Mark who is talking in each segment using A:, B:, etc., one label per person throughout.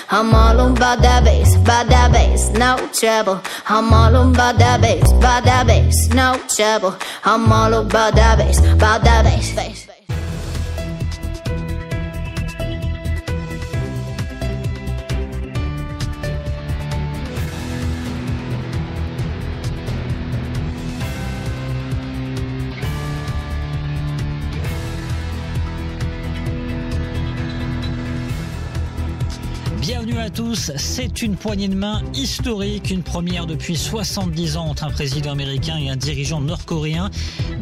A: I'm all about that bass, no trouble. I'm all about that bass, no trouble. I'm all about that bass, bass.
B: Bienvenue à tous, c'est une poignée de main historique, une première depuis 70 ans entre un président américain et un dirigeant nord-coréen.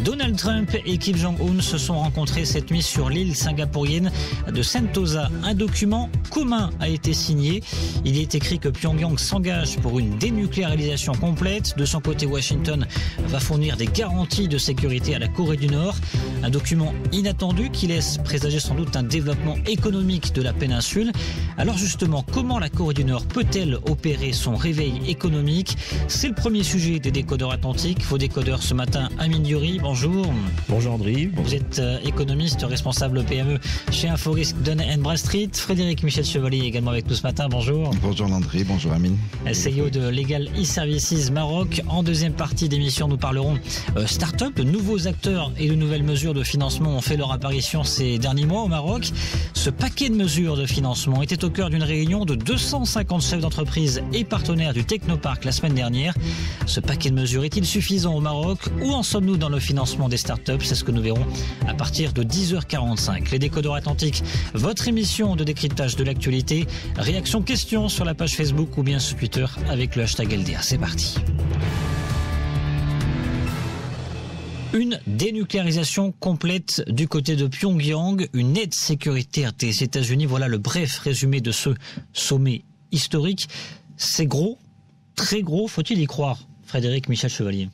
B: Donald Trump et Kim Jong-un se sont rencontrés cette nuit sur l'île singapourienne de Sentosa. Un document commun a été signé. Il est écrit que Pyongyang s'engage pour une dénucléarisation complète. De son côté, Washington va fournir des garanties de sécurité à la Corée du Nord. Un document inattendu qui laisse présager sans doute un développement économique de la péninsule. Alors justement, comment la Corée du Nord peut-elle opérer son réveil économique? C'est le premier sujet des décodeurs atlantiques. Vos décodeurs ce matin, Amine Diori, bonjour.
C: Bonjour André.
B: Vous êtes économiste, responsable PME chez Inforisque Dun & Bradstreet. Frédéric Michel Chevalier également avec nous ce matin, bonjour.
D: Bonjour Landry, bonjour Amine.
B: CEO de Legal e-Services Maroc. En deuxième partie d'émission, nous parlerons start-up. De nouveaux acteurs et de nouvelles mesures de financement ont fait leur apparition ces derniers mois au Maroc. Ce paquet de mesures de financement était au cœur d'une réunion de 250 chefs d'entreprise et partenaires du Technopark la semaine dernière. Ce paquet de mesures est-il suffisant au Maroc? Où en sommes-nous dans le financement des startups? C'est ce que nous verrons à partir de 10h45. Les décodeurs atlantiques, votre émission de décryptage de l'actualité. Réaction, questions sur la page Facebook ou bien sur Twitter avec le hashtag LDA. C'est parti. Une dénucléarisation complète du côté de Pyongyang, une aide sécuritaire des États-Unis. Voilà le bref résumé de ce sommet historique. C'est gros, très gros, faut-il y croire, Frédéric Michel Chevalier?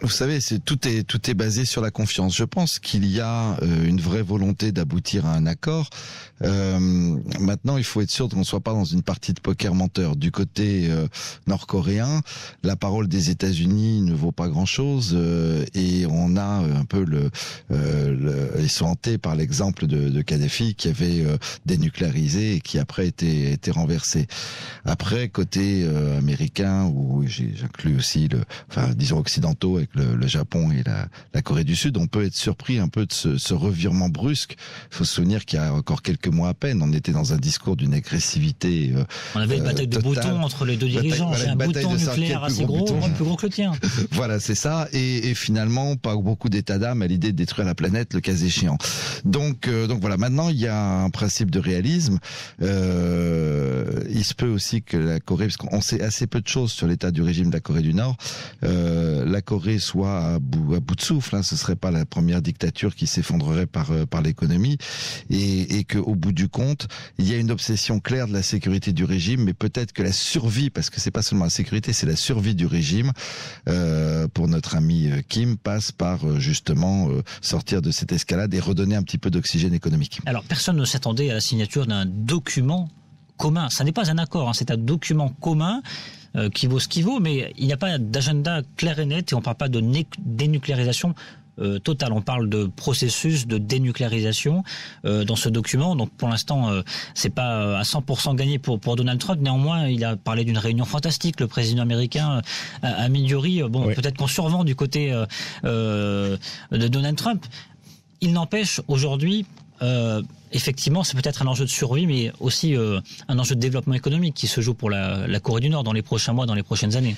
D: Vous savez, tout est basé sur la confiance. Je pense qu'il y a une vraie volonté d'aboutir à un accord. Maintenant, il faut être sûr qu'on ne soit pas dans une partie de poker menteur. Du côté nord-coréen, la parole des États-Unis ne vaut pas grand-chose et on a un peu ils sont hantés par l'exemple de Kadhafi qui avait dénucléarisé et qui après était renversé. Après, côté américain, où j'inclus aussi disons occidentaux avec le Japon et la Corée du Sud, on peut être surpris un peu de ce revirement brusque. Il faut se souvenir qu'il y a encore quelques mois à peine, on était dans un discours d'une agressivité
B: on avait une bataille de boutons entre les deux dirigeants. J'ai un bouton nucléaire assez gros, plus gros que le tien.
D: Voilà, c'est ça. Et finalement, pas beaucoup d'état d'âme à l'idée de détruire la planète, le cas échéant. Donc voilà, maintenant, il y a un principe de réalisme. Il se peut aussi que la Corée, parce qu'on sait assez peu de choses sur l'état du régime de la Corée du Nord, la Corée soit à bout de souffle, hein, ce serait pas la première dictature qui s'effondrerait par l'économie, et que au bout du compte, il y a une obsession claire de la sécurité du régime, mais peut-être que la survie, parce que c'est pas seulement la sécurité, c'est la survie du régime, pour notre ami Kim, passe par justement sortir de cette escalade et redonner un petit peu d'oxygène économique.
B: Alors personne ne s'attendait à la signature d'un document commun. Ça n'est pas un accord, hein, c'est un document commun qui vaut ce qu'il vaut, mais il n'y a pas d'agenda clair et net et on ne parle pas de dénucléarisation totale. On parle de processus de dénucléarisation dans ce document. Donc pour l'instant, c'est pas à 100% gagné pour Donald Trump. Néanmoins, il a parlé d'une réunion fantastique. Le président américain Amine Diori, oui. Peut-être qu'on survend du côté de Donald Trump. Il n'empêche aujourd'hui. Effectivement, c'est peut-être un enjeu de survie, mais aussi un enjeu de développement économique qui se joue pour la Corée du Nord dans les prochains mois, dans les prochaines années.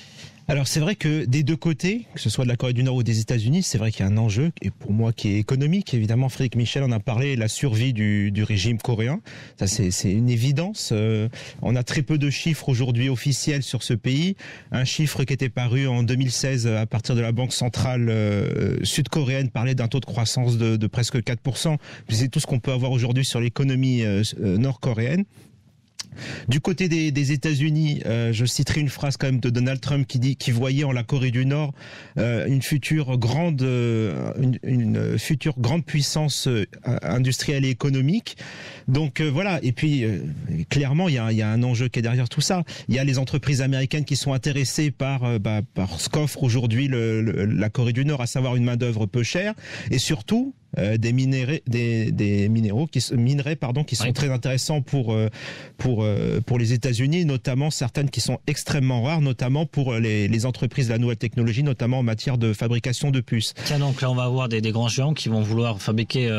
C: Alors c'est vrai que des deux côtés, que ce soit de la Corée du Nord ou des États-Unis, c'est vrai qu'il y a un enjeu, et pour moi qui est économique, évidemment. Frédéric Michel en a parlé, la survie du régime coréen, ça c'est une évidence. On a très peu de chiffres aujourd'hui officiels sur ce pays. Un chiffre qui était paru en 2016 à partir de la Banque centrale sud-coréenne parlait d'un taux de croissance de presque 4%. C'est tout ce qu'on peut avoir aujourd'hui sur l'économie nord-coréenne. Du côté des États-Unis, je citerai une phrase quand même de Donald Trump qui voyait en la Corée du Nord une future grande puissance industrielle et économique. Donc voilà. Et puis clairement, il y a un enjeu qui est derrière tout ça. Il y a les entreprises américaines qui sont intéressées par ce qu'offre aujourd'hui la Corée du Nord, à savoir une main d'œuvre peu chère, et surtout des minéraux qui sont très intéressants pour les États-Unis, notamment certaines qui sont extrêmement rares, notamment pour les entreprises de la nouvelle technologie, notamment en matière de fabrication de puces.
B: Tiens, donc là on va avoir des grands géants qui vont vouloir fabriquer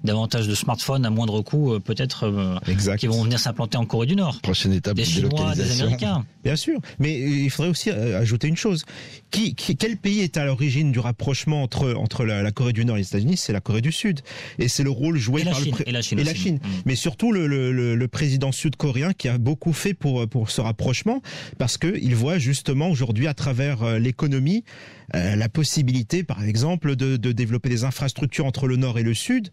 B: davantage de smartphones à moindre coût, peut-être qui vont venir s'implanter en Corée du Nord.
D: Prochaine étape,
B: des Chinois, des Américains.
C: Bien sûr, mais il faudrait aussi ajouter une chose. Quel pays est à l'origine du rapprochement entre la Corée du Nord et les États-Unis? C'est la Corée du Sud. Et c'est le rôle joué par
B: la Chine.
C: Mais surtout le président sud-coréen qui a beaucoup fait pour ce rapprochement, parce qu'il voit justement aujourd'hui à travers l'économie la possibilité, par exemple, de développer des infrastructures entre le Nord et le Sud.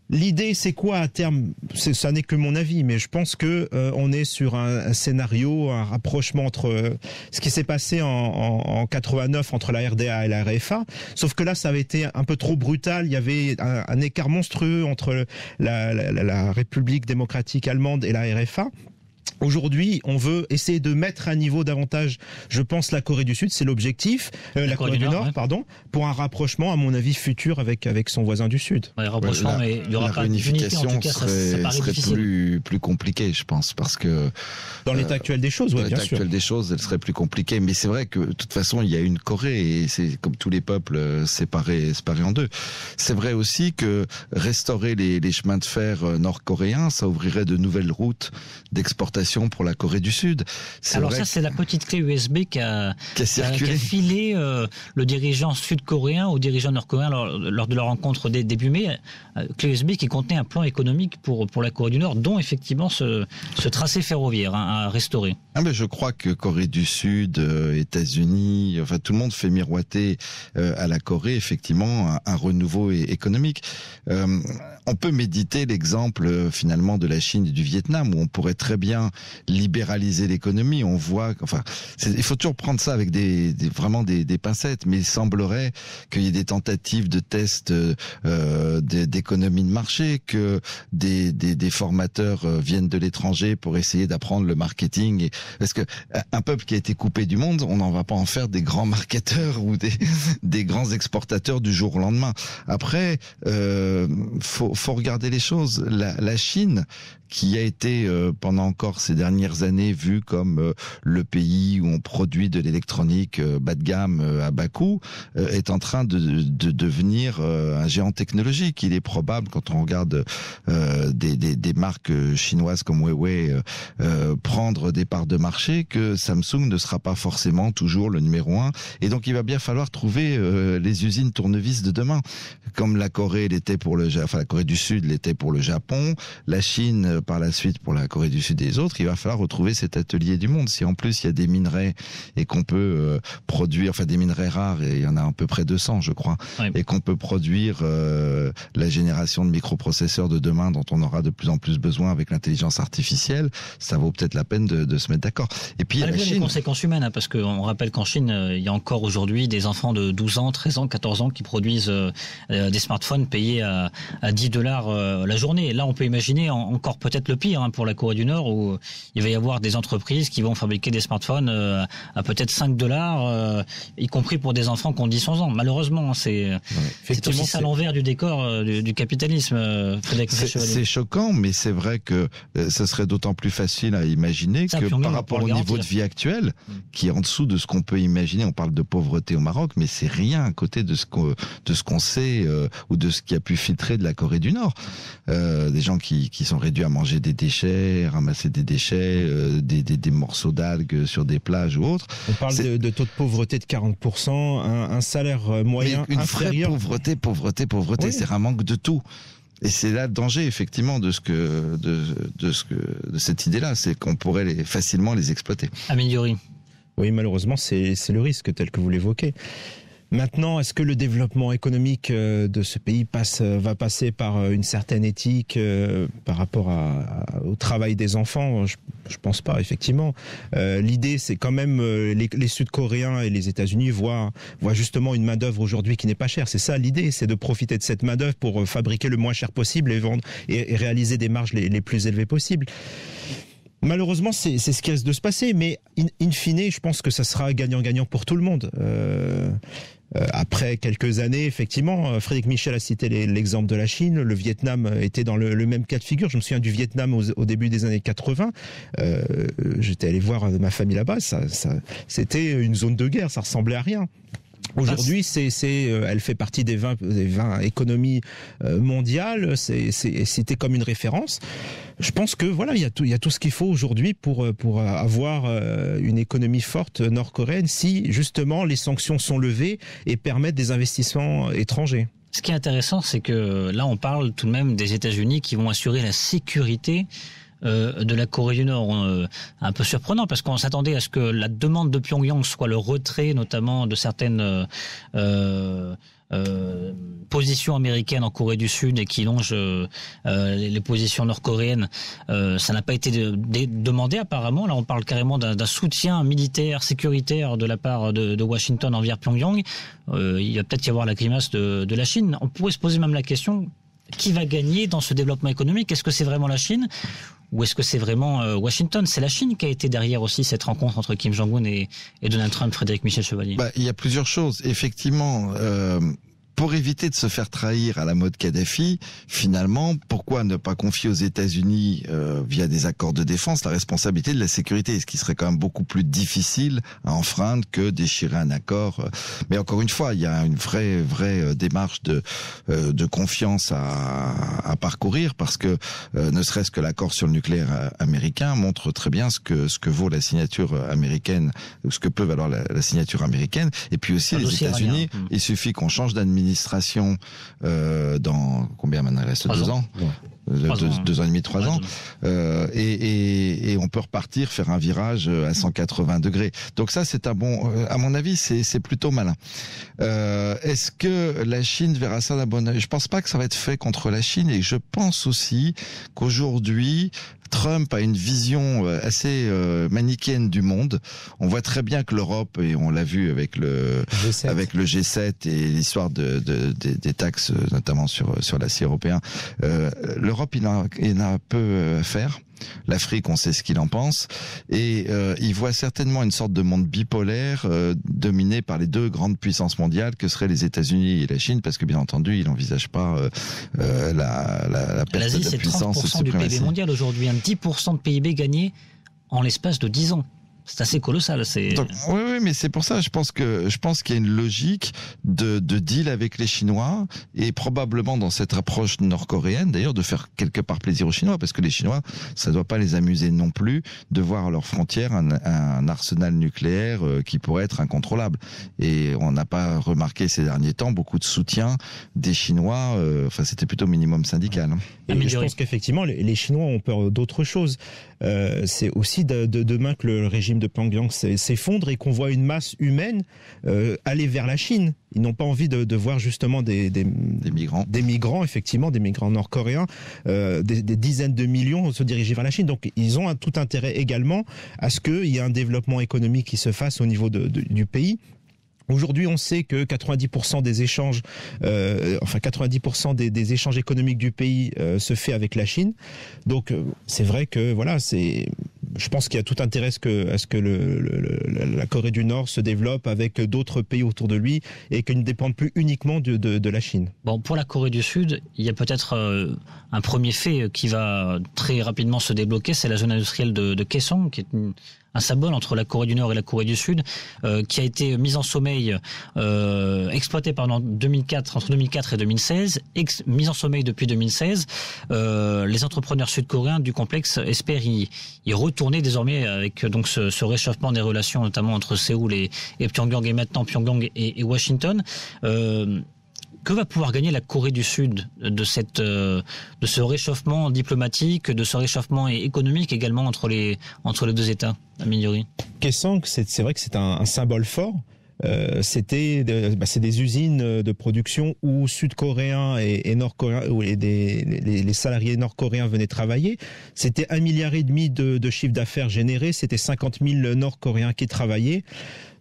C: L'idée, c'est quoi à terme? Ça n'est que mon avis, mais je pense que on est sur un scénario, un rapprochement entre ce qui s'est passé en 89 entre la RDA et la RFA. Sauf que là, ça avait été un peu trop brutal. Il y avait un écart monstrueux entre la République démocratique allemande et la RFA. Aujourd'hui, on veut essayer de mettre à niveau davantage, je pense, la Corée du Sud, c'est l'objectif, la Corée du Nord, pardon, pour un rapprochement, à mon avis, futur avec son voisin du Sud.
B: Ouais, rapprochement, mais il y aura
D: la
B: pas
D: réunification
B: d'unité, en tout cas, ça
D: serait plus compliqué, je pense, parce que
C: dans l'état actuel des choses, oui, bien sûr. Dans l'état
D: actuel des choses, elle serait plus compliquée, mais c'est vrai que de toute façon, il y a une Corée et c'est comme tous les peuples séparés en deux. C'est vrai aussi que restaurer les chemins de fer nord-coréens, ça ouvrirait de nouvelles routes d'exportation pour la Corée du Sud.
B: Alors ça, c'est la petite clé USB qui a filé le dirigeant sud-coréen au dirigeant nord-coréen lors de leur rencontre début mai. Clé USB qui contenait un plan économique pour la Corée du Nord, dont effectivement ce tracé ferroviaire à restaurer.
D: Mais je crois que Corée du Sud, États-Unis, enfin tout le monde fait miroiter à la Corée effectivement un renouveau économique. On peut méditer l'exemple finalement de la Chine et du Vietnam où on pourrait très bien libéraliser l'économie. On voit, il faut toujours prendre ça avec vraiment des pincettes, mais il semblerait qu'il y ait des tentatives de tests d'économie de marché, que des formateurs viennent de l'étranger pour essayer d'apprendre le marketing. Parce que un peuple qui a été coupé du monde, on n'en va pas en faire des grands marketeurs ou des grands exportateurs du jour au lendemain. Après, faut regarder les choses. La Chine, qui a été pendant encore ces dernières années vu comme le pays où on produit de l'électronique bas de gamme à bas coût, est en train de devenir un géant technologique. Il est probable, quand on regarde des marques chinoises comme Huawei prendre des parts de marché, que Samsung ne sera pas forcément toujours le numéro 1. Et donc il va bien falloir trouver les usines tournevis de demain, comme la Corée l'était pour la Corée du Sud l'était pour le Japon, la Chine par la suite pour la Corée du Sud et les autres. Il va falloir retrouver cet atelier du monde. Si en plus il y a des minerais et qu'on peut produire, des minerais rares, et il y en a à peu près 200 je crois, oui. Et qu'on peut produire la génération de microprocesseurs de demain dont on aura de plus en plus besoin avec l'intelligence artificielle, ça vaut peut-être la peine de se mettre d'accord. Et puis
B: malgré les conséquences humaines, parce qu'on rappelle qu'en Chine, il y a encore aujourd'hui des enfants de 12 ans, 13 ans, 14 ans qui produisent des smartphones payés à $10 la journée. Là, on peut imaginer encore peut-être le pire pour la Corée du Nord, où il va y avoir des entreprises qui vont fabriquer des smartphones à peut-être $5, y compris pour des enfants qui ont 10-11 ans. Malheureusement, c'est aussi ça l'envers du décor du capitalisme.
D: C'est choquant, mais c'est vrai que ce serait d'autant plus facile à imaginer que par rapport au niveau de vie actuel, qui est en dessous de ce qu'on peut imaginer. On parle de pauvreté au Maroc, mais c'est rien à côté de ce qu'on sait ou de ce qui a pu filtrer de la Corée du Nord. Des gens qui sont réduits à manger des déchets, ramasser des déchets, des morceaux d'algues sur des plages ou autres.
C: On parle de taux de pauvreté de 40%, un salaire moyen
D: mais une
C: inférieur.
D: Vraie pauvreté, oui. C'est un manque de tout. Et c'est là le danger effectivement de cette idée-là, c'est qu'on pourrait facilement les exploiter.
B: Améliorer.
C: Oui, malheureusement, c'est le risque tel que vous l'évoquez. Maintenant, est-ce que le développement économique de ce pays va passer par une certaine éthique par rapport au travail des enfants? Je pense pas, effectivement. L'idée, c'est quand même les Sud-Coréens et les États-Unis voient justement une main-d'œuvre aujourd'hui qui n'est pas chère. C'est ça l'idée, c'est de profiter de cette main-d'œuvre pour fabriquer le moins cher possible et vendre et réaliser des marges les plus élevées possibles. Malheureusement, c'est ce qui risque de se passer, mais in fine, je pense que ça sera gagnant-gagnant pour tout le monde. Après quelques années, effectivement, Frédéric Michel a cité l'exemple de la Chine. Le Vietnam était dans le même cas de figure. Je me souviens du Vietnam au début des années 80. J'étais allé voir ma famille là-bas. C'était une zone de guerre. Ça ressemblait à rien. Aujourd'hui, elle fait partie des 20 économies mondiales. C'était comme une référence. Je pense que voilà, il y a tout ce qu'il faut aujourd'hui pour avoir une économie forte nord-coréenne si justement les sanctions sont levées et permettent des investissements étrangers.
B: Ce qui est intéressant, c'est que là, on parle tout de même des États-Unis qui vont assurer la sécurité de la Corée du Nord. Un peu surprenant parce qu'on s'attendait à ce que la demande de Pyongyang soit le retrait notamment de certaines positions américaines en Corée du Sud et qui longent les positions nord-coréennes. Ça n'a pas été demandé apparemment. Là, on parle carrément d'un soutien militaire, sécuritaire de la part de Washington envers Pyongyang. Il va peut-être y avoir la grimace de la Chine. On pourrait se poser même la question, qui va gagner dans ce développement économique? Est-ce que c'est vraiment la Chine ou est-ce que c'est vraiment Washington? C'est la Chine qui a été derrière aussi cette rencontre entre Kim Jong-un et Donald Trump, Frédéric Michel Chevalier.
D: Il y a plusieurs choses. Effectivement, pour éviter de se faire trahir à la mode Kadhafi, finalement, pourquoi ne pas confier aux États-Unis, via des accords de défense, la responsabilité de la sécurité, ce qui serait quand même beaucoup plus difficile à enfreindre que déchirer un accord. Mais encore une fois, il y a une vraie démarche de confiance à parcourir, parce que ne serait-ce que l'accord sur le nucléaire américain montre très bien ce que vaut la signature américaine, ou ce que peut valoir la signature américaine. Et puis aussi les États-Unis, il suffit qu'on change d'administration dans combien maintenant, il reste 2 ans, 2 ans et demi, 3 ans, et on peut repartir faire un virage à 180 degrés. Donc ça, c'est un bon, à mon avis, c'est plutôt malin. Est-ce que la Chine verra ça d'un bon œil? Je pense pas que ça va être fait contre la Chine, et je pense aussi qu'aujourd'hui Trump a une vision assez manichéenne du monde. On voit très bien que l'Europe, et on l'a vu avec le G7 et l'histoire des taxes, notamment sur l'acier européen, l'Europe, il en a peu à faire. L'Afrique, on sait ce qu'il en pense, et il voit certainement une sorte de monde bipolaire dominé par les 2 grandes puissances mondiales que seraient les États-Unis et la Chine, parce que bien entendu, il n'envisage pas la perte de la puissance.
B: L'Asie, c'est 30% du PIB mondial aujourd'hui, 10% de PIB gagné en l'espace de 10 ans. C'est assez colossal.
D: Donc, oui, mais c'est pour ça. Je pense qu'il y a une logique de deal avec les Chinois, et probablement dans cette approche nord-coréenne, d'ailleurs, de faire quelque part plaisir aux Chinois, parce que les Chinois, ça doit pas les amuser non plus de voir à leurs frontières un arsenal nucléaire qui pourrait être incontrôlable. Et on n'a pas remarqué ces derniers temps beaucoup de soutien des Chinois. Enfin, c'était plutôt minimum syndical.
C: Et je pense qu'effectivement, les Chinois ont peur d'autre chose. C'est aussi de demain que le régime de Pyongyang s'effondre et qu'on voit une masse humaine aller vers la Chine. Ils n'ont pas envie de voir justement des migrants, effectivement, des migrants nord-coréens, des dizaines de millions se diriger vers la Chine. Donc ils ont tout intérêt également à ce qu'il y ait un développement économique qui se fasse au niveau du pays. Aujourd'hui, on sait que 90% des échanges, 90% des échanges économiques du pays se fait avec la Chine. Donc, c'est vrai que voilà, je pense qu'il y a tout intérêt à ce que la Corée du Nord se développe avec d'autres pays autour de lui et qu'elle ne dépende plus uniquement de la Chine.
B: Bon, pour la Corée du Sud, il y a peut-être un premier fait qui va très rapidement se débloquer, c'est la zone industrielle de Kaesong, qui est un symbole entre la Corée du Nord et la Corée du Sud, qui a été mise en sommeil, exploitée entre 2004 et 2016, mise en sommeil depuis 2016. Les entrepreneurs sud-coréens du complexe espèrent y retourner désormais avec donc ce réchauffement des relations, notamment entre Séoul et Pyongyang, et maintenant Pyongyang et Washington. Que va pouvoir gagner la Corée du Sud de ce réchauffement diplomatique, de ce réchauffement économique également entre les 2 États, Ameliori?
C: Kaesong, c'est vrai que c'est un symbole fort. C'est des usines de production où Sud-Coréens et Nord-Coréens, où les salariés nord-coréens venaient travailler. C'était 1,5 milliard de chiffre d'affaires généré. C'était 50 000 Nord-Coréens qui travaillaient.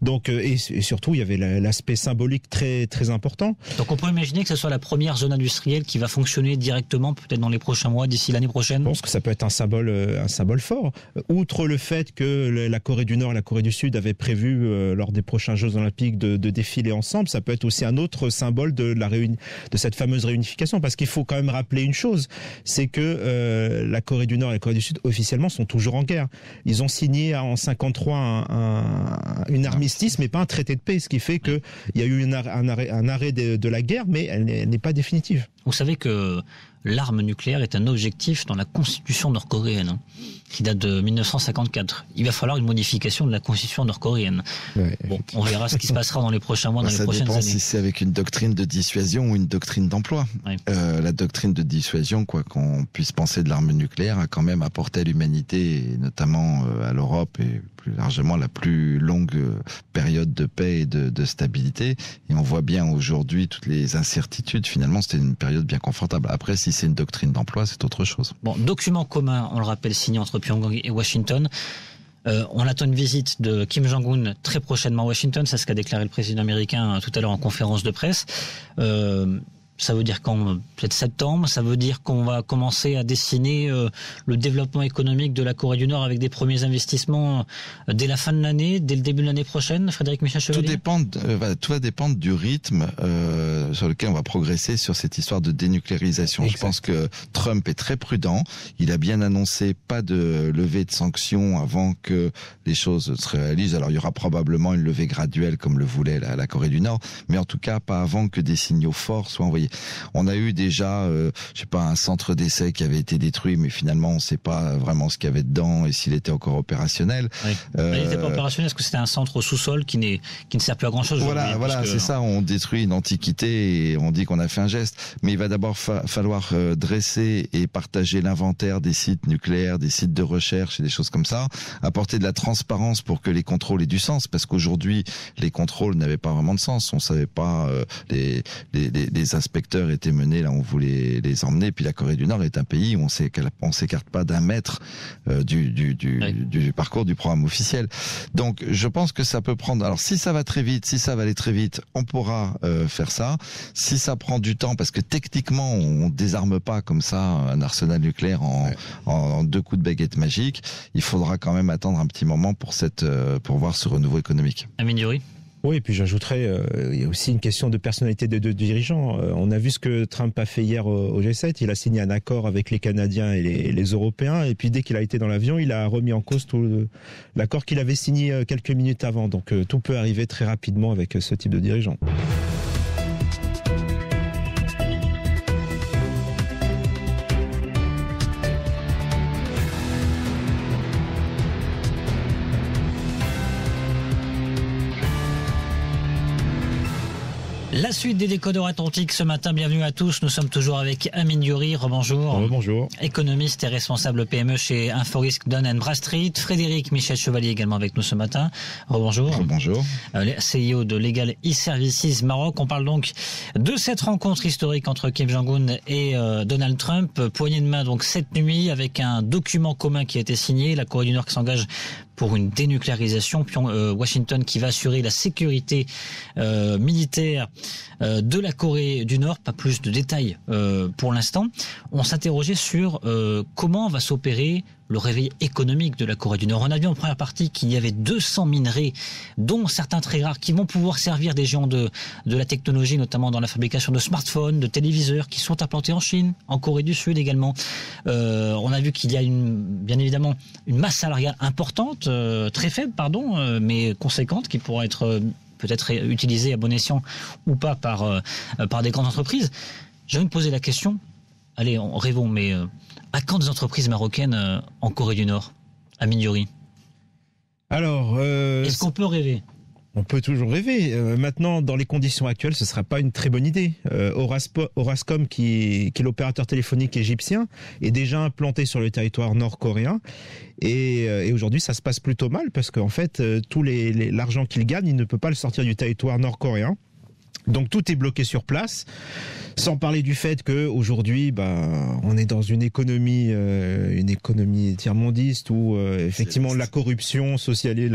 C: Donc, et surtout, il y avait l'aspect symbolique très, très important.
B: Donc on peut imaginer que ce soit la première zone industrielle qui va fonctionner directement, peut-être dans les prochains mois, d'ici l'année prochaine.
C: Je pense que ça peut être un symbole fort. Outre le fait que la Corée du Nord et la Corée du Sud avaient prévu, lors des prochains Jeux Olympiques, de défiler ensemble, ça peut être aussi un autre symbole de cette fameuse réunification. Parce qu'il faut quand même rappeler une chose, c'est que la Corée du Nord et la Corée du Sud, officiellement, sont toujours en guerre. Ils ont signé en 53 une armistice, mais pas un traité de paix, ce qui fait qu'il y a eu un arrêt de la guerre, mais elle n'est pas définitive.
B: Vous savez que l'arme nucléaire est un objectif dans la constitution nord-coréenne, qui date de 1954. Il va falloir une modification de la constitution nord-coréenne.
C: Ouais,
B: bon, on verra ce qui se passera dans les prochains mois, dans les prochaines années.
D: Ça dépend si c'est avec une doctrine de dissuasion ou une doctrine d'emploi. Ouais. La doctrine de dissuasion, quoi qu'on puisse penser de l'arme nucléaire, a quand même apporté à l'humanité, et notamment à l'Europe et plus largement la plus longue période de paix et de stabilité. Et on voit bien aujourd'hui toutes les incertitudes. Finalement, c'était une période bien confortable. Après, si c'est une doctrine d'emploi, c'est autre chose.
B: Bon, document commun, on le rappelle, signé entre Pyongyang et Washington. On attend une visite de Kim Jong-un très prochainement à Washington. C'est ce qu'a déclaré le président américain tout à l'heure en conférence de presse. Ça veut dire quand peut-être septembre, ça veut dire qu'on va commencer à dessiner le développement économique de la Corée du Nord avec des premiers investissements dès la fin de l'année, dès le début de l'année prochaine, Frédéric Michel-Chevalier.
D: Tout va dépendre du rythme sur lequel on va progresser sur cette histoire de dénucléarisation. Exact. Je pense que Trump est très prudent. Il a bien annoncé pas de levée de sanctions avant que les choses se réalisent. Alors il y aura probablement une levée graduelle comme le voulait la Corée du Nord, mais en tout cas pas avant que des signaux forts soient envoyés. On a eu déjà, un centre d'essai qui avait été détruit, mais finalement, on ne sait pas vraiment ce qu'il y avait dedans et s'il était encore opérationnel.
B: Oui. Il n'était pas opérationnel, parce que c'était un centre au sous-sol qui ne sert plus à grand-chose.
D: Voilà, c'est ça. On détruit une antiquité et on dit qu'on a fait un geste. Mais il va d'abord falloir dresser et partager l'inventaire des sites nucléaires, des sites de recherche et des choses comme ça. Apporter de la transparence pour que les contrôles aient du sens, parce qu'aujourd'hui, les contrôles n'avaient pas vraiment de sens. On ne savait pas les inspecteurs étaient menés là où on voulait les emmener. Puis la Corée du Nord est un pays où on s'écarte pas d'un mètre du parcours du programme officiel. Donc je pense que ça peut prendre. Alors si ça va très vite, si ça va aller très vite, on pourra faire ça. Si ça prend du temps, parce que techniquement on désarme pas comme ça un arsenal nucléaire en 2 coups de baguette magique, il faudra quand même attendre un petit moment pour voir ce renouveau économique.
B: Amine Youri.
C: Oui, et puis j'ajouterais, il y a aussi une question de personnalité de dirigeants. On a vu ce que Trump a fait hier au G7. Il a signé un accord avec les Canadiens et les Européens. Et puis dès qu'il a été dans l'avion, il a remis en cause tout l'accord qu'il avait signé quelques minutes avant. Donc tout peut arriver très rapidement avec ce type de dirigeant.
B: La suite des décodeurs atlantiques ce matin, bienvenue à tous. Nous sommes toujours avec Amine Youri, rebonjour.
C: Bonjour.
B: Économiste et responsable PME chez Inforisk Dun & Bradstreet. Frédéric Michel-Chevalier également avec nous ce matin. Rebonjour.
D: Bonjour.
B: CEO de Legal e-Services Maroc. On parle donc de cette rencontre historique entre Kim Jong-un et Donald Trump. Poignée de main donc cette nuit avec un document commun qui a été signé. La Corée du Nord qui s'engage pour une dénucléarisation, puis Washington qui va assurer la sécurité militaire de la Corée du Nord. Pas plus de détails pour l'instant. On s'interrogeait sur comment va s'opérer le réveil économique de la Corée du Nord. On a vu en première partie qu'il y avait 200 minerais, dont certains très rares, qui vont pouvoir servir des géants de la technologie, notamment dans la fabrication de smartphones, de téléviseurs, qui sont implantés en Chine, en Corée du Sud également. On a vu qu'il y a bien évidemment une masse salariale importante, très faible, mais conséquente, qui pourra être peut-être utilisée à bon escient ou pas par des grandes entreprises. Je vais me poser la question, allez, rêvons, mais à quand des entreprises marocaines en Corée du Nord, Amine Youri?
C: Alors,
B: est-ce qu'on peut rêver?
C: On peut toujours rêver. Maintenant, dans les conditions actuelles, ce ne sera pas une très bonne idée. Orascom, qui est l'opérateur téléphonique égyptien, est déjà implanté sur le territoire nord-coréen. Et aujourd'hui, ça se passe plutôt mal parce qu'en fait, tout l'argent qu'il gagne, il ne peut pas le sortir du territoire nord-coréen. Donc tout est bloqué sur place, sans parler du fait que aujourd'hui, on est dans une économie tiers-mondiste où effectivement la corruption socialiste,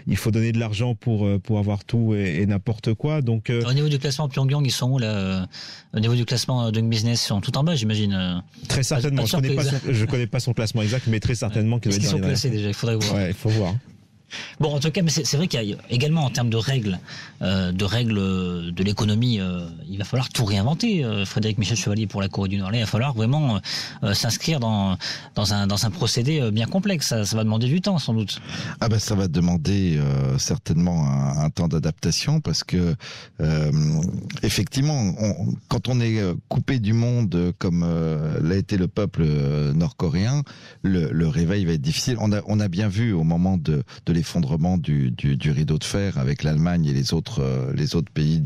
C: il faut donner de l'argent pour avoir tout et n'importe quoi. Donc
B: au niveau du classement Pyongyang, ils sont où là? Au niveau du classement Doing Business, ils sont tout en bas, j'imagine.
C: Très certainement. Je connais pas son classement exact, mais très certainement qu'ils
B: sont classés déjà. Il faudrait voir.
C: Ouais, il faut voir.
B: Bon, en tout cas, mais c'est vrai qu'il y a également en termes de règles de l'économie, il va falloir tout réinventer. Frédéric Michel Chevalier pour la Corée du Nord, là, il va falloir vraiment s'inscrire dans un procédé bien complexe. Ça va demander du temps, sans doute.
D: Ça va demander certainement un temps d'adaptation parce que effectivement, quand on est coupé du monde comme l'a été le peuple nord-coréen, le réveil va être difficile. On a bien vu au moment de l'effondrement du rideau de fer avec l'Allemagne et les autres pays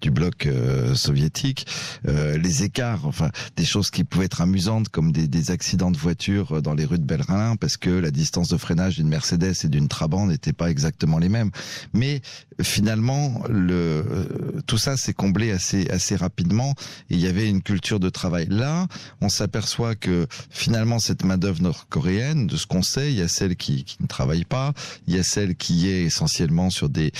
D: du bloc soviétique, les écarts, des choses qui pouvaient être amusantes comme des accidents de voiture dans les rues de Berlin parce que la distance de freinage d'une Mercedes et d'une Trabant n'était pas exactement les mêmes. Mais finalement, tout ça s'est comblé assez rapidement et il y avait une culture de travail. Là, on s'aperçoit que finalement cette main-d'œuvre nord-coréenne, de ce qu'on sait, il y a celle qui ne travaille pas, il y a celle qui est essentiellement sur des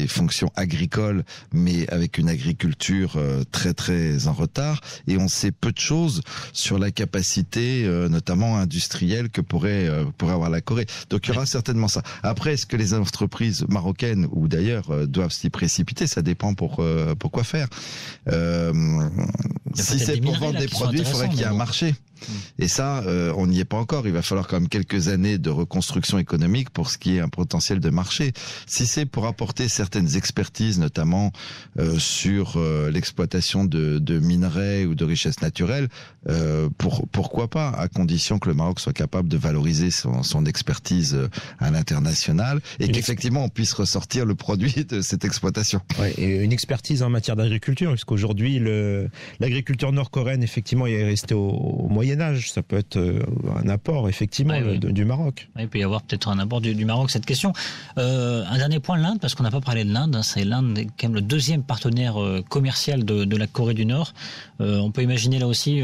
D: fonctions agricoles, mais avec une agriculture très très en retard. Et on sait peu de choses sur la capacité, notamment industrielle, que pourrait avoir la Corée. Donc il y aura certainement ça. Après, est-ce que les entreprises marocaines ou d'ailleurs doivent s'y précipiter? Ça dépend pour quoi faire. Si c'est pour vendre des produits, il faudrait qu'il y ait un marché. Et ça, on n'y est pas encore. Il va falloir quand même quelques années de reconstruction économique pour ce qui est un potentiel de marché. Si c'est pour apporter certaines expertises, notamment sur l'exploitation de minerais ou de richesses naturelles, pourquoi pas, à condition que le Maroc soit capable de valoriser son expertise à l'international et qu'effectivement on puisse ressortir le produit de cette exploitation.
C: Ouais, et une expertise en matière d'agriculture, puisqu'aujourd'hui l'agriculture nord-coréenne effectivement est restée au Moyen-Âge. Ça peut être un apport effectivement du Maroc.
B: Il peut y avoir peut-être un apport du Maroc, cette question. Un dernier point, l'Inde, parce qu'on n'a pas parlé de l'Inde. C'est l'Inde quand même le deuxième partenaire commercial de la Corée du Nord. On peut imaginer là aussi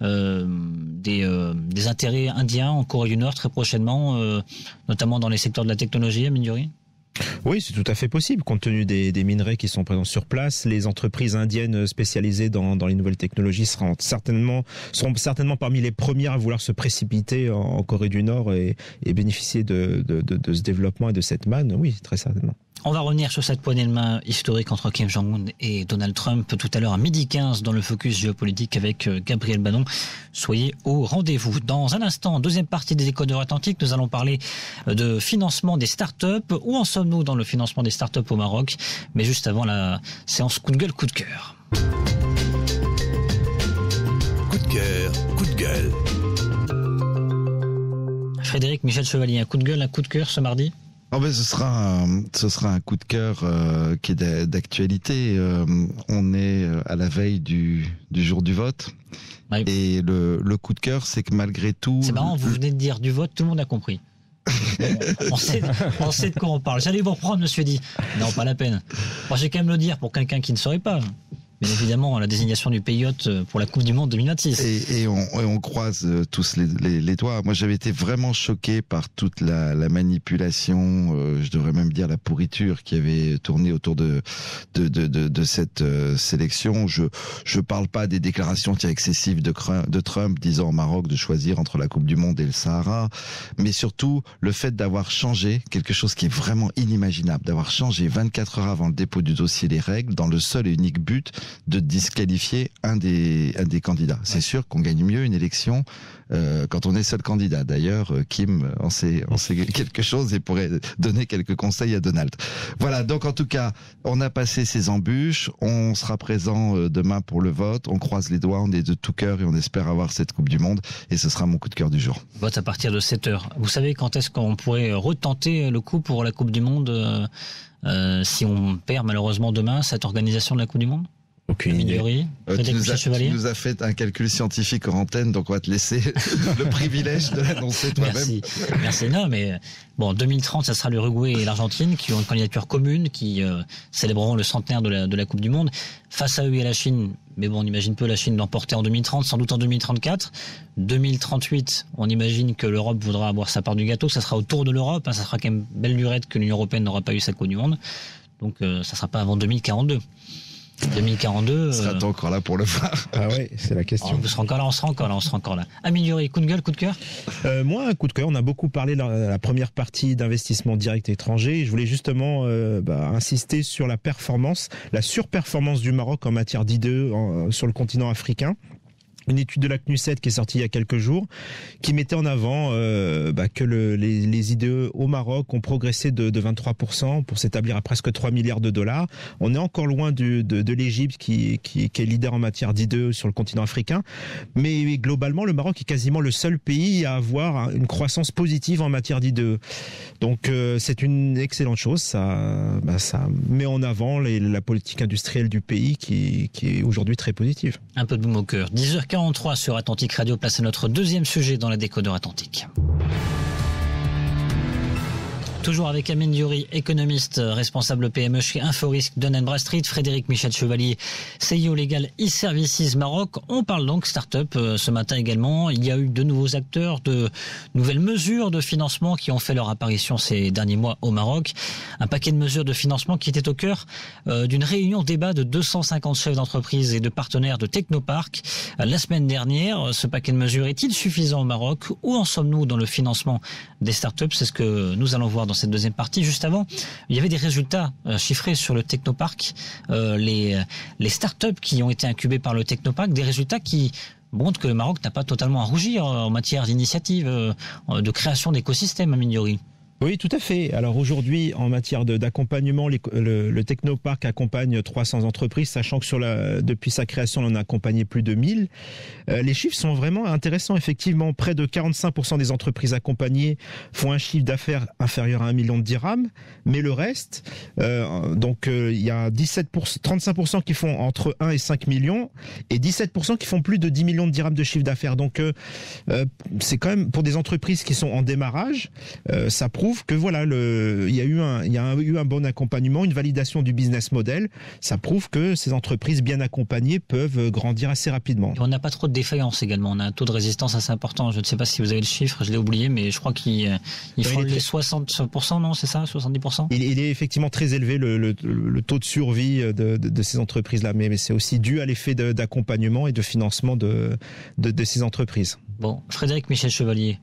B: des intérêts indiens en Corée du Nord très prochainement, notamment dans les secteurs de la technologie, à Minuri.
C: Oui, c'est tout à fait possible, compte tenu des minerais qui sont présents sur place. Les entreprises indiennes spécialisées dans les nouvelles technologies seront certainement parmi les premières à vouloir se précipiter en Corée du Nord et bénéficier de ce développement et de cette manne. Oui, très certainement.
B: On va revenir sur cette poignée de main historique entre Kim Jong-un et Donald Trump tout à l'heure à 12h15 dans le Focus géopolitique avec Gabriel Banon. Soyez au rendez-vous. Dans un instant, deuxième partie des Échos de l'Atlantique, nous allons parler de financement des startups. Où en sommes-nous dans le financement des startups au Maroc? Mais juste avant la séance coup de gueule, coup de cœur.
E: Coup de cœur, coup de gueule.
B: Frédéric Michel Chevalier, un coup de gueule, un coup de cœur ce mardi?
D: Ce sera un coup de cœur qui est d'actualité. On est à la veille du jour du vote. Oui. Et le coup de cœur, c'est que malgré tout...
B: C'est marrant, vous venez de dire du vote, tout le monde a compris. On sait de quoi on parle. J'allais vous reprendre, monsieur dit. Non, pas la peine. Moi, j'ai quand même le dire pour quelqu'un qui ne saurait pas. Bien évidemment, la désignation du pays hôte pour la Coupe du Monde 2026.
D: Et on croise tous les doigts. Moi, j'avais été vraiment choqué par toute la manipulation, je devrais même dire la pourriture qui avait tourné autour de cette sélection. Je parle pas des déclarations excessives de Trump disant au Maroc de choisir entre la Coupe du Monde et le Sahara, mais surtout le fait d'avoir changé quelque chose qui est vraiment inimaginable, d'avoir changé 24 heures avant le dépôt du dossier les règles dans le seul et unique but de disqualifier un des candidats. C'est sûr qu'on gagne mieux une élection quand on est seul candidat. D'ailleurs, Kim en sait quelque chose et pourrait donner quelques conseils à Donald. Voilà, donc en tout cas, on a passé ces embûches, on sera présent demain pour le vote, on croise les doigts, on est de tout cœur et on espère avoir cette Coupe du Monde et ce sera mon coup de cœur du jour.
B: Vote à partir de 7h. Vous savez quand est-ce qu'on pourrait retenter le coup pour la Coupe du Monde si on perd malheureusement demain cette organisation de la Coupe du Monde?
C: Aucune idée.
B: Tu
D: nous as fait un calcul scientifique en antenne, donc on va te laisser le privilège de l'annoncer toi-même.
B: Merci. Non, mais bon, 2030, ça sera l'Uruguay et l'Argentine qui ont une candidature commune, qui célébreront le centenaire de la Coupe du Monde. Face à eux et à la Chine, mais bon, on imagine peu la Chine l'emporter en 2030, sans doute en 2034. 2038, on imagine que l'Europe voudra avoir sa part du gâteau. Ça sera au tour de l'Europe. Ça sera quand même belle lurette que l'Union européenne n'aura pas eu sa Coupe du Monde. Donc, ça sera pas avant 2042. 2042.
D: Sera-t-on encore là pour le voir?
C: Ah ouais, c'est la question.
B: On sera encore là. Améliorer, coup de gueule, coup de cœur?
C: Moi, un coup de cœur. On a beaucoup parlé de la première partie d'investissement direct étranger. Je voulais justement insister sur la surperformance du Maroc en matière d'IDE sur le continent africain. Une étude de la CNUSET qui est sortie il y a quelques jours, qui mettait en avant que les IDE au Maroc ont progressé de 23% pour s'établir à presque 3 milliards de dollars. On est encore loin de l'Égypte qui est leader en matière d'IDE sur le continent africain. Mais globalement, le Maroc est quasiment le seul pays à avoir une croissance positive en matière d'IDE. Donc c'est une excellente chose. Ça met en avant la politique industrielle du pays qui est aujourd'hui très positive.
B: Un peu de boum au cœur. 10h43 sur Atlantique Radio, place à notre deuxième sujet dans la décodeur Atlantique. Toujours avec Amine Diori, économiste, responsable PME chez Inforisque Dun & Bradstreet, Frédéric Michel Chevalier, CEO légal e-Services Maroc. On parle donc start-up ce matin également. Il y a eu de nouveaux acteurs, de nouvelles mesures de financement qui ont fait leur apparition ces derniers mois au Maroc. Un paquet de mesures de financement qui était au cœur d'une réunion débat de 250 chefs d'entreprise et de partenaires de Technopark la semaine dernière. Ce paquet de mesures est-il suffisant au Maroc? Où en sommes-nous dans le financement des start-up? C'est ce que nous allons voir dans cette deuxième partie. Juste avant, il y avait des résultats chiffrés sur le Technopark, les startups qui ont été incubées par le Technopark, des résultats qui montrent que le Maroc n'a pas totalement à rougir en matière d'initiative, de création d'écosystèmes, Amine Diori.
C: Oui, tout à fait. Alors aujourd'hui, en matière d'accompagnement, le Technopark accompagne 300 entreprises, sachant que depuis sa création, on en a accompagné plus de 1000. Les chiffres sont vraiment intéressants. Effectivement, près de 45% des entreprises accompagnées font un chiffre d'affaires inférieur à 1 million de dirhams, mais le reste, il y a 35% qui font entre 1 et 5 millions et 17% qui font plus de 10 millions de dirhams de chiffre d'affaires. Donc c'est quand même pour des entreprises qui sont en démarrage, ça prouve que voilà, il y a eu un bon accompagnement, une validation du business model. Ça prouve que ces entreprises bien accompagnées peuvent grandir assez rapidement.
B: Et on n'a pas trop de défaillance également. On a un taux de résistance assez important. Je ne sais pas si vous avez le chiffre, je l'ai oublié, mais je crois qu'il frôle les 60%, non, c'est ça, 70%. Il
C: est effectivement très élevé le taux de survie de ces entreprises-là, mais c'est aussi dû à l'effet d'accompagnement et de financement de ces entreprises.
B: Bon, Frédéric Michel Chevalier.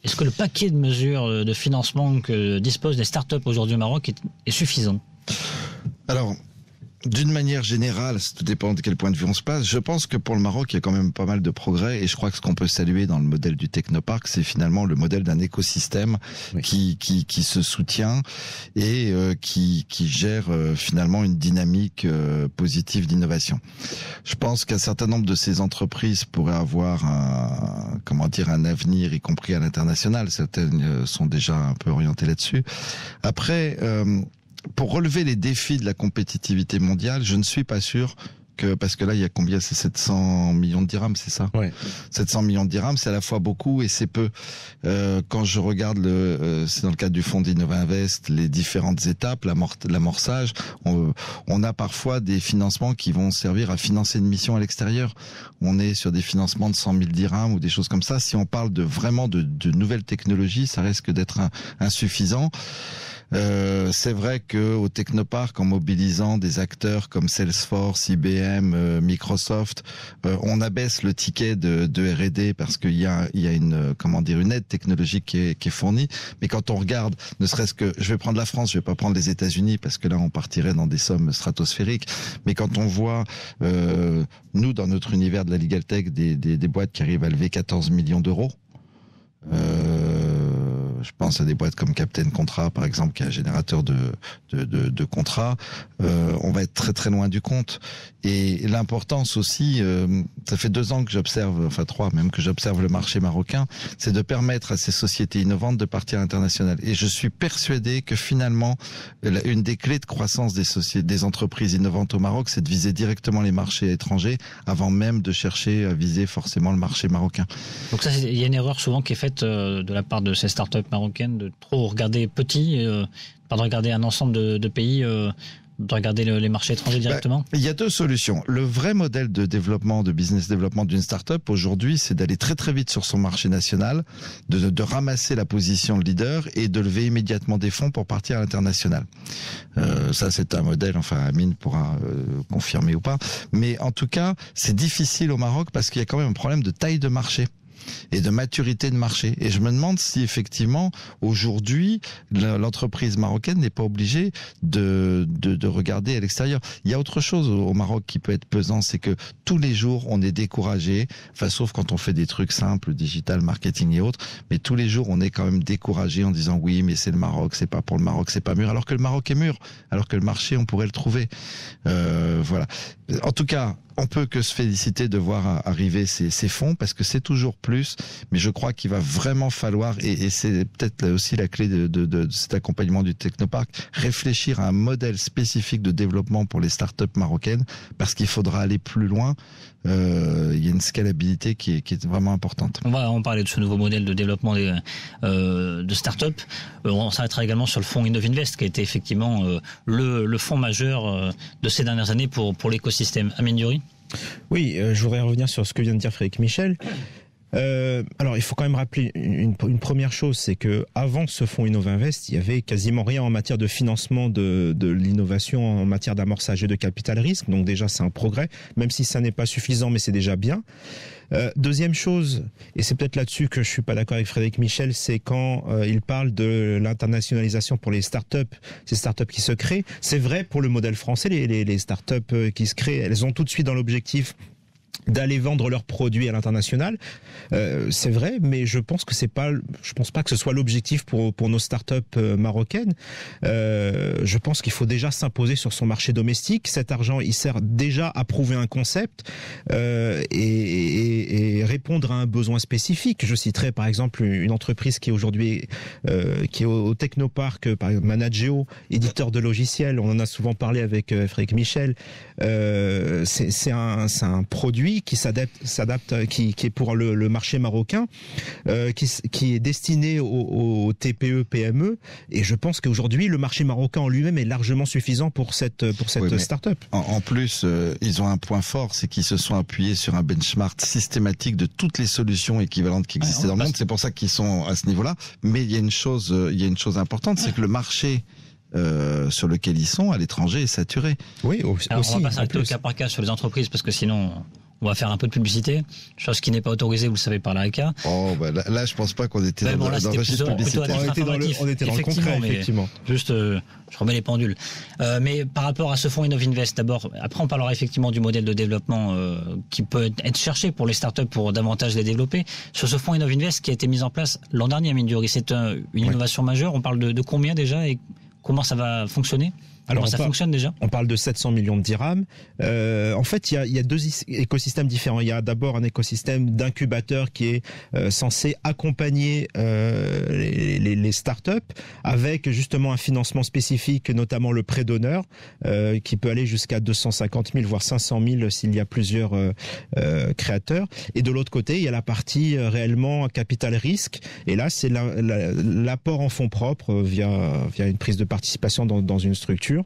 B: Est-ce que le paquet de mesures de financement que disposent les startups aujourd'hui au Maroc est suffisant?
D: Alors, d'une manière générale, tout dépend de quel point de vue on se place, je pense que pour le Maroc, il y a quand même pas mal de progrès et je crois que ce qu'on peut saluer dans le modèle du Technopark, c'est finalement le modèle d'un écosystème qui se soutient et qui gère finalement une dynamique positive d'innovation. Je pense qu'un certain nombre de ces entreprises pourraient avoir un avenir, y compris à l'international. Certaines sont déjà un peu orientées là-dessus. Après, pour relever les défis de la compétitivité mondiale, je ne suis pas sûr parce que là, il y a combien? C'est 700 millions de dirhams, c'est ça?
C: Ouais.
D: 700 millions de dirhams, c'est à la fois beaucoup et c'est peu. Quand je regarde c'est dans le cadre du fonds d'Innovinvest, les différentes étapes, l'amorçage, on a parfois des financements qui vont servir à financer une mission à l'extérieur. On est sur des financements de 100 000 dirhams ou des choses comme ça. Si on parle vraiment de nouvelles technologies, ça risque d'être insuffisant. C'est vrai que au Technopark, en mobilisant des acteurs comme Salesforce, IBM, Microsoft, on abaisse le ticket de R&D parce qu'il y a une aide technologique qui est fournie. Mais quand on regarde, ne serait-ce que, je vais prendre la France, je vais pas prendre les États-Unis parce que là on partirait dans des sommes stratosphériques. Mais quand on voit nous dans notre univers de la Legal Tech des boîtes qui arrivent à lever 14 millions d'euros. Je pense à des boîtes comme Captain Contrat, par exemple, qui est un générateur de contrats. On va être très très loin du compte. Et l'importance aussi, ça fait 2 ans que j'observe, enfin 3 même, que j'observe le marché marocain, c'est de permettre à ces sociétés innovantes de partir à l'international. Et je suis persuadé que finalement, une des clés de croissance des entreprises innovantes au Maroc, c'est de viser directement les marchés étrangers avant même de chercher à viser forcément le marché marocain.
B: Donc ça, il y a une erreur souvent qui est faite de la part de ces startups marocaines de trop regarder petit, pas de regarder un ensemble de pays, de regarder les marchés étrangers directement.
D: Il y a 2 solutions. Le vrai modèle de développement, de business développement d'une startup aujourd'hui, c'est d'aller très très vite sur son marché national, de ramasser la position de leader et de lever immédiatement des fonds pour partir à l'international. Ça, c'est un modèle, enfin Amine pourra confirmer ou pas. Mais en tout cas, c'est difficile au Maroc parce qu'il y a quand même un problème de taille de marché et de maturité de marché. Et je me demande si effectivement, aujourd'hui, l'entreprise marocaine n'est pas obligée de regarder à l'extérieur. Il y a autre chose au Maroc qui peut être pesant, c'est que tous les jours, on est découragé, enfin, sauf quand on fait des trucs simples, digital, marketing et autres, mais tous les jours, on est quand même découragé en disant oui, mais c'est le Maroc, c'est pas pour le Maroc, c'est pas mûr, alors que le Maroc est mûr, alors que le marché, on pourrait le trouver. Voilà. En tout cas, on peut que se féliciter de voir arriver ces fonds parce que c'est toujours plus, mais je crois qu'il va vraiment falloir, et c'est peut-être aussi la clé de cet accompagnement du Technopark, réfléchir à un modèle spécifique de développement pour les startups marocaines parce qu'il faudra aller plus loin. Il y a une scalabilité qui est vraiment importante.
B: On va en parler de ce nouveau modèle de développement de start-up. On s'arrêtera également sur le fonds Innovinvest qui a été effectivement le fonds majeur de ces dernières années pour l'écosystème. Amine Diouri.
C: Oui, je voudrais revenir sur ce que vient de dire Frédéric Michel. Alors, il faut quand même rappeler une première chose, c'est que avant ce fonds Innovinvest, il y avait quasiment rien en matière de financement de l'innovation, en matière d'amorçage et de capital risque. Donc déjà, c'est un progrès, même si ça n'est pas suffisant, mais c'est déjà bien. Deuxième chose, et c'est peut-être là-dessus que je suis pas d'accord avec Frédéric Michel, c'est quand il parle de l'internationalisation pour les startups, ces startups qui se créent. C'est vrai pour le modèle français, les startups qui se créent, elles ont tout de suite dans l'objectif d'aller vendre leurs produits à l'international. C'est vrai, mais je pense que je pense pas que ce soit l'objectif pour nos startups marocaines. Je pense qu'il faut déjà s'imposer sur son marché domestique. Cet argent, il sert déjà à prouver un concept et répondre à un besoin spécifique. Je citerai par exemple une entreprise qui est aujourd'hui qui est au Technopark, par exemple Manageo, éditeur de logiciels. On en a souvent parlé avec Frédéric Michel. C'est un produit qui s'adapte, qui est pour le marché marocain, qui est destiné aux TPE, PME, et je pense qu'aujourd'hui le marché marocain en lui-même est largement suffisant pour cette start-up.
D: En plus, ils ont un point fort, c'est qu'ils se sont appuyés sur un benchmark systématique de toutes les solutions équivalentes qui existaient dans le monde. C'est pour ça qu'ils sont à ce niveau-là. Mais il y a une chose importante, c'est que le marché sur lequel ils sont à l'étranger est saturé.
C: Oui, aussi.
B: Alors, on va pas s'arrêter au cas par cas sur les entreprises parce que sinon on va faire un peu de publicité, chose qui n'est pas autorisée, vous le savez, par l'ARECA.
D: Oh, bah là, je pense pas qu'on était dans le registre publicitaire.
C: On était dans le concret, effectivement.
B: Juste, je remets les pendules. Mais par rapport à ce fonds Innovinvest, d'abord, après on parlera effectivement du modèle de développement qui peut être cherché pour les startups pour davantage les développer. Sur ce fonds Innovinvest qui a été mis en place l'an dernier, Amine Diouri, c'est une innovation majeure. On parle de combien déjà et comment ça va fonctionner? Alors, ça fonctionne déjà? On
C: parle de 700 millions de dirhams. En fait, il y a 2 écosystèmes différents. Il y a d'abord un écosystème d'incubateur qui est censé accompagner les startups avec justement un financement spécifique, notamment le prêt d'honneur, qui peut aller jusqu'à 250 000 voire 500 000 s'il y a plusieurs créateurs. Et de l'autre côté, il y a la partie réellement capital risque. Et là, c'est l'apport en fonds propres via une prise de participation dans une structure.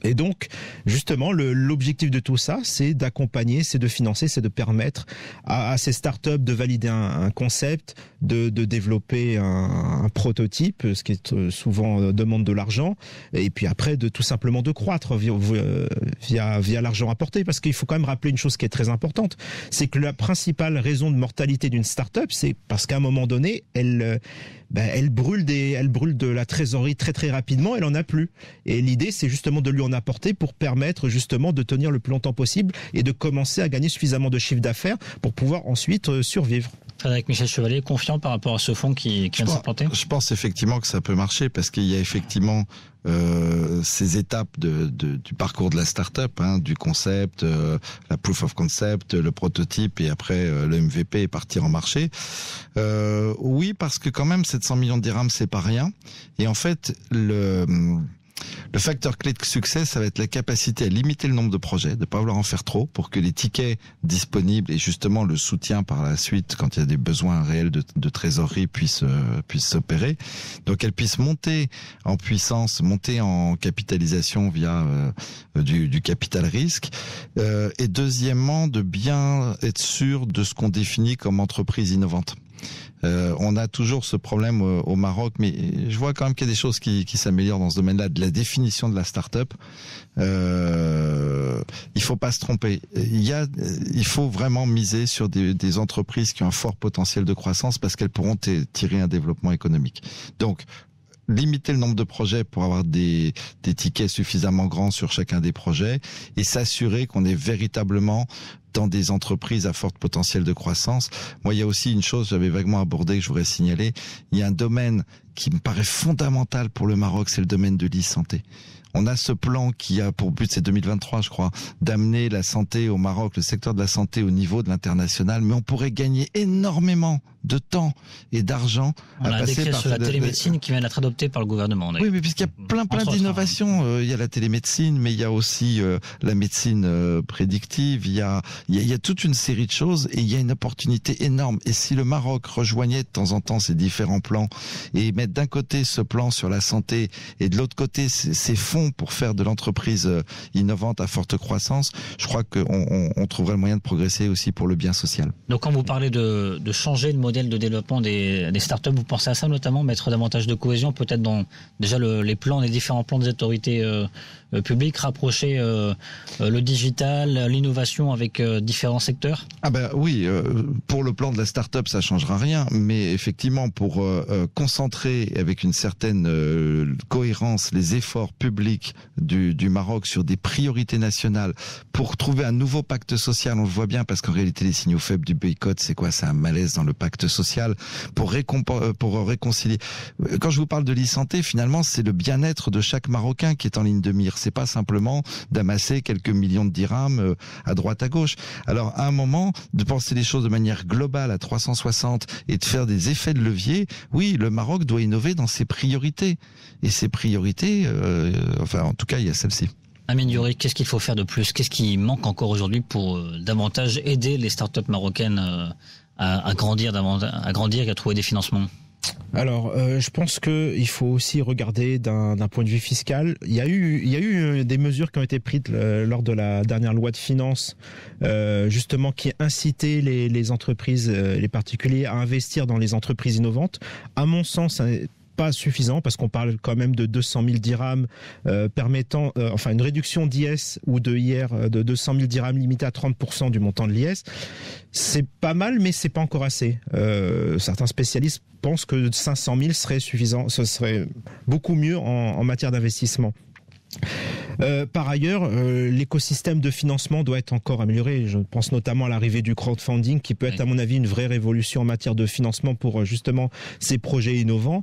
C: Et donc, justement, l'objectif de tout ça, c'est d'accompagner, c'est de financer, c'est de permettre à ces startups de valider un concept, de développer un prototype, ce qui est souvent demande de l'argent, et puis après de tout simplement de croître via l'argent apporté. Parce qu'il faut quand même rappeler une chose qui est très importante, c'est que la principale raison de mortalité d'une startup, c'est parce qu'à un moment donné, elle brûle de la trésorerie très très rapidement, elle en a plus. Et l'idée, c'est justement de lui en apporter pour permettre justement de tenir le plus longtemps possible et de commencer à gagner suffisamment de chiffre d'affaires pour pouvoir ensuite survivre.
B: Frédéric Michel Chevalier, confiant par rapport à ce fonds qui vient de s'implanter?
D: Je pense effectivement que ça peut marcher parce qu'il y a effectivement ces étapes du parcours de la start-up, du concept, la proof of concept, le prototype et après le MVP et partir en marché. Oui, parce que quand même 700 millions de dirhams, c'est pas rien. Et en fait, le facteur clé de succès, ça va être la capacité à limiter le nombre de projets, de pas vouloir en faire trop, pour que les tickets disponibles et justement le soutien par la suite, quand il y a des besoins réels de trésorerie, puissent s'opérer. Donc elles puissent monter en puissance, monter en capitalisation via du capital risque. Et deuxièmement, de bien être sûr de ce qu'on définit comme entreprise innovante. On a toujours ce problème au Maroc, mais je vois quand même qu'il y a des choses qui s'améliorent dans ce domaine-là, de la définition de la start-up. Il faut pas se tromper. Il faut vraiment miser sur des entreprises qui ont un fort potentiel de croissance parce qu'elles pourront tirer un développement économique. Donc, limiter le nombre de projets pour avoir des tickets suffisamment grands sur chacun des projets et s'assurer qu'on est véritablement dans des entreprises à fort potentiel de croissance. Moi, il y a aussi une chose, j'avais vaguement abordé, que je voudrais signaler. Il y a un domaine qui me paraît fondamental pour le Maroc, c'est le domaine de l'e-santé. On a ce plan qui a pour but, c'est 2023 je crois, d'amener la santé au Maroc, le secteur de la santé au niveau de l'international, mais on pourrait gagner énormément de temps et d'argent
B: à passer par la télémédecine qui vient d'être adoptée par le gouvernement.
D: Oui, mais puisqu'il y a plein d'innovations, il y a la télémédecine, mais il y a aussi la médecine prédictive, il y a toute une série de choses et il y a une opportunité énorme. Et si le Maroc rejoignait de temps en temps ces différents plans et mettre d'un côté ce plan sur la santé et de l'autre côté ces fonds pour faire de l'entreprise innovante à forte croissance, je crois qu'on trouverait le moyen de progresser aussi pour le bien social.
B: Donc quand vous parlez de changer le modèle de développement des startups, vous pensez à ça notamment, mettre davantage de cohésion peut-être dans déjà les plans, les différents plans des autorités publiques, rapprocher le digital, l'innovation avec différents secteurs?
D: Ah ben oui, pour le plan de la start-up ça changera rien, mais effectivement pour concentrer avec une certaine cohérence les efforts publics du Maroc sur des priorités nationales, pour trouver un nouveau pacte social, on le voit bien parce qu'en réalité les signaux faibles du boycott, c'est quoi? C'est un malaise dans le pacte social, pour réconcilier. Quand je vous parle de l'e-santé, finalement c'est le bien-être de chaque Marocain qui est en ligne de mire. C'est pas simplement d'amasser quelques millions de dirhams à droite à gauche. Alors à un moment, de penser les choses de manière globale à 360 et de faire des effets de levier, oui, le Maroc doit innover dans ses priorités. Et ces priorités, enfin en tout cas il y a celle-ci.
B: Amine Youri, qu'est-ce qu'il faut faire de plus? Qu'est-ce qui manque encore aujourd'hui pour davantage aider les startups marocaines à grandir et à trouver des financements?
C: Alors, je pense que il faut aussi regarder d'un point de vue fiscal. Il y a eu des mesures qui ont été prises lors de la dernière loi de finances, justement qui incitaient les entreprises, les particuliers à investir dans les entreprises innovantes. À mon sens, pas suffisant parce qu'on parle quand même de 200 000 dirhams permettant, enfin une réduction d'IS ou de IR de 200 000 dirhams limitée à 30% du montant de l'IS. C'est pas mal, mais c'est pas encore assez. Certains spécialistes pensent que 500 000 serait suffisant, ce serait beaucoup mieux en matière d'investissement. Par ailleurs, l'écosystème de financement doit être encore amélioré. Je pense notamment à l'arrivée du crowdfunding qui peut être à mon avis une vraie révolution en matière de financement pour justement ces projets innovants.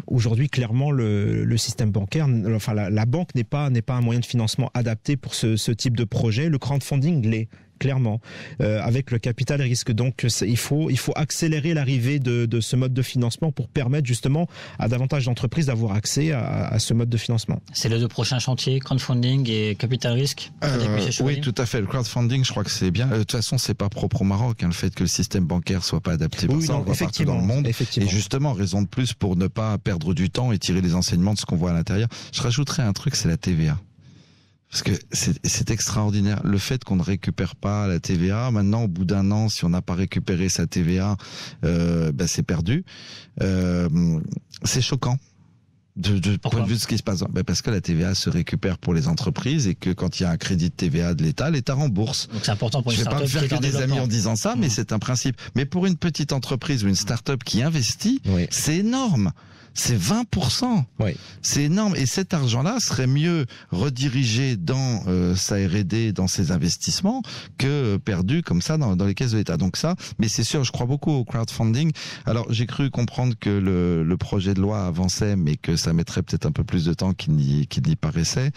C: Aujourd'hui, clairement, le système bancaire, enfin la banque n'est pas un moyen de financement adapté pour ce type de projet. Le crowdfunding l'est. Clairement, avec le capital risque. Donc, il faut accélérer l'arrivée de ce mode de financement pour permettre justement à davantage d'entreprises d'avoir accès à ce mode de financement.
B: C'est les deux prochains chantiers, crowdfunding et capital risque.
D: Oui, tout à fait. Le crowdfunding, je crois que c'est bien. De toute façon, c'est pas propre au Maroc, le fait que le système bancaire soit pas adapté pour ça. On voit partout dans le monde. Et justement, raison de plus pour ne pas perdre du temps et tirer les enseignements de ce qu'on voit à l'intérieur. Je rajouterais un truc, c'est la TVA. Parce que c'est extraordinaire. Le fait qu'on ne récupère pas la TVA, maintenant, au bout d'un an, si on n'a pas récupéré sa TVA, c'est perdu. C'est choquant. De point de vue de ce qui se passe. Parce que la TVA se récupère pour les entreprises et que quand il y a un crédit de TVA de l'État rembourse.
B: Donc c'est important pour une
D: start-up. Je vais pas me faire que des amis en disant ça, mais c'est un principe. Mais pour une petite entreprise ou une start-up qui investit, c'est énorme. C'est 20%.
C: Oui.
D: C'est énorme. Et cet argent-là serait mieux redirigé dans sa R&D, dans ses investissements, que perdu comme ça dans les caisses de l'État. Donc ça, mais c'est sûr, je crois beaucoup au crowdfunding. Alors j'ai cru comprendre que le projet de loi avançait, mais que ça mettrait peut-être un peu plus de temps qu'il n'y paraissait.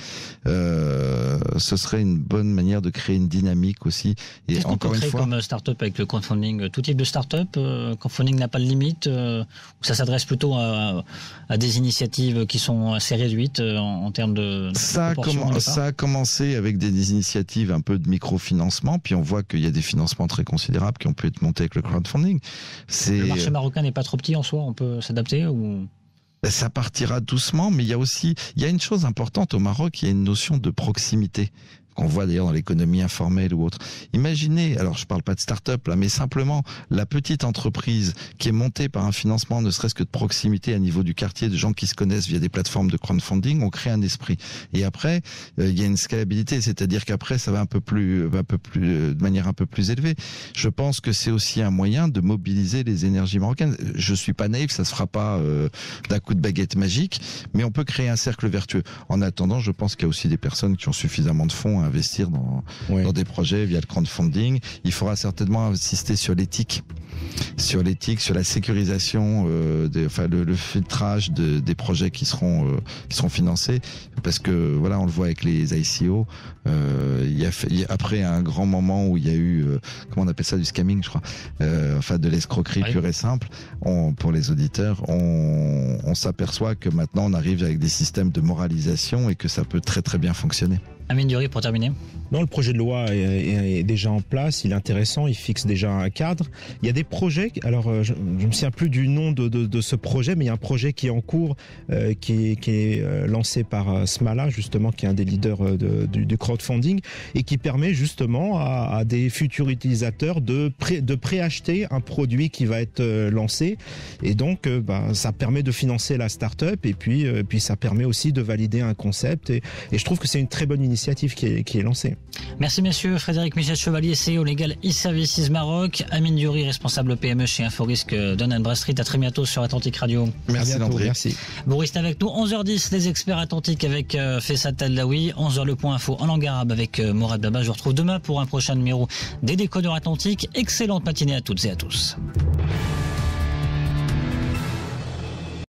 D: Ce serait une bonne manière de créer une dynamique aussi. Et
B: qu'est-ce qu'on peut créer comme start-up avec le crowdfunding? Tout type de start-up, crowdfunding n'a pas de limite, ou ça s'adresse plutôt à des initiatives qui sont assez réduites en termes de
D: ça a commencé avec des initiatives un peu de microfinancement, puis on voit qu'il y a des financements très considérables qui ont pu être montés avec le crowdfunding.
B: Le marché marocain n'est pas trop petit en soi, on peut s'adapter ou...
D: Ça partira doucement, mais il y a une chose importante au Maroc, il y a une notion de proximité qu'on voit d'ailleurs dans l'économie informelle ou autre. Imaginez, alors je parle pas de start-up là, mais simplement la petite entreprise qui est montée par un financement ne serait-ce que de proximité à niveau du quartier, de gens qui se connaissent via des plateformes de crowdfunding, on crée un esprit. Et après, il y a une scalabilité, c'est-à-dire qu'après ça va de manière un peu plus élevée. Je pense que c'est aussi un moyen de mobiliser les énergies marocaines. Je suis pas naïf, ça se fera pas d'un coup de baguette magique, mais on peut créer un cercle vertueux. En attendant, je pense qu'il y a aussi des personnes qui ont suffisamment de fonds à investir dans des projets via le crowdfunding. Il faudra certainement insister sur l'éthique, sur la sécurisation, le filtrage des projets qui seront financés, parce que voilà, on le voit avec les ICO. Après un grand moment où il y a eu, comment on appelle ça, du scamming, je crois, de l'escroquerie pure et simple. Pour les auditeurs, on s'aperçoit que maintenant on arrive avec des systèmes de moralisation et que ça peut très très bien fonctionner.
B: Amine Diouri, pour terminer.
C: Non, le projet de loi est déjà en place, il est intéressant, il fixe déjà un cadre. Il y a des projets, alors je me souviens plus du nom de ce projet, mais il y a un projet qui est en cours, qui est lancé par Smala, justement, qui est un des leaders du crowdfunding, et qui permet justement à des futurs utilisateurs de préacheter un produit qui va être lancé. Et donc, ça permet de financer la start-up, et puis ça permet aussi de valider un concept. Et je trouve que c'est une très bonne initiative qui est lancée.
B: Merci messieurs. Frédéric Michel Chevalier, CEO Legal e-Services Maroc. Amine Diouri, responsable PME chez Inforisque Dun & Bradstreet. À très bientôt sur Atlantic Radio.
D: Merci Landry.
C: Merci.
B: Vous restez avec nous. 11h10, les experts Atlantiques avec Fessat Tadlaoui. 11h le point info en langue arabe avec Morad Baba. Je vous retrouve demain pour un prochain numéro des Décodeurs Atlantiques. Excellente matinée à toutes et à tous.